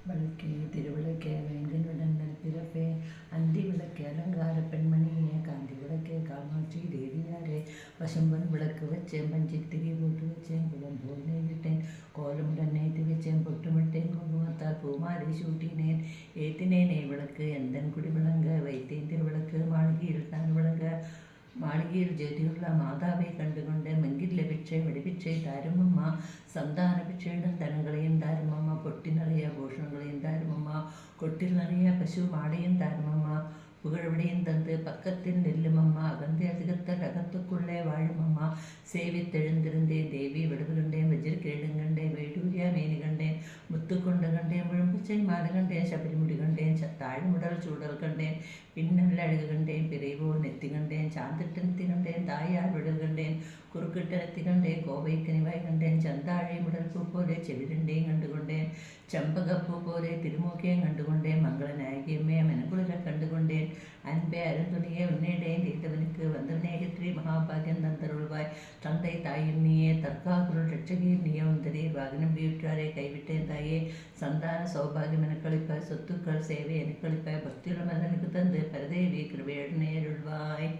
விளக்கே திருவிளக்கே வேங்கனுடன் பிறப்பே அந்தி விளக்கே அலங்கார பெண்மணியே காந்தி விளக்கே காமாட்சி தேவியாரே பசும்பன் விளக்கு வச்சேன் பஞ்சித்திரி போட்டு வச்சேன் புலம் போல் நெய்விட்டேன் கோலமுடன் நேற்று வச்சேன் பொட்டுமிட்டேன் குங்குமத்தால் பூமாலை சூட்டினேன் ஏத்தினேனே விளக்கு எந்தன் குடி விளங்க வைத்தேன் திருவிளக்கு மாளிகையில் தான் விளங்க மாளிகையில் ஜோதியுள்ள மாதாவை கண்டுகொண்டேன் மங்கில்ல பிச்சை வெடிப்பிச்சை தாருமம்மா சந்தான பிச்சையிடம் தனங்களையும் தாருமம்மா பொட்டி நிறைய பூஷணங்களையும் தாருமம்மா கொட்டில் நிறைய பசு மாடையும் தாருமம்மா புகழ்விடையும் தந்து பக்கத்தில் நெல்லுமம்மா அகந்தை அதிகத்தல் அகத்துக்குள்ளே வாழுமம்மா சேவித்தெழுந்திருந்தேன் தேவி விடுவு கண்டேன் வஜ்ரக்கிரீடம் கண்டேன் வைடூரியா மேனி கண்டேன் முத்து கொண்டு கண்டேன் முழும்புச்சை மாறு கண்டேன் சபரிமுடி கண்டேன் தாழ்முடல் சூடல் கண்டேன் பின்னல் அழகு கண்டேன் பிறைவோல் நெத்தி கண்டேன் சாந்திட்டு நெத்தி கண்டேன் தாயார் விடல் கண்டேன் குறுக்கிட்ட நெத்தி கண்டேன் கோவை கனிவாய் கண்டேன் சந்தாழை முடல் பூ போலே செவிரண்டேன் கண்டுகொண்டேன் செம்பகப்பூ போலே திருமூக்கையும் கண்டுகொண்டேன் மங்கள நாயகியம்மே மெனக்குளிர கண்டுகொண்டேன் அன்பே அருந்துணியே உன்னிடேன் தீர்த்தவனுக்கு வந்தவனே ஸ்ரீ மகாபாகியம் தந்தருள்வாய் தந்தை தாயும் நீயே தற்காகுருள் ரட்சகீர் நீயே உந்தரீர் வாகனம் வீட்டாரே கைவிட்டேன் தாயே சந்தான சௌபாகியம் எனக்களிப்பாய் சொத்துக்கள் சேவை எனக்களிப்பாய் பக்தியுள்ள மதனுக்கு தந்து பரதேவி கிருபையுடனே அருள்வாய்.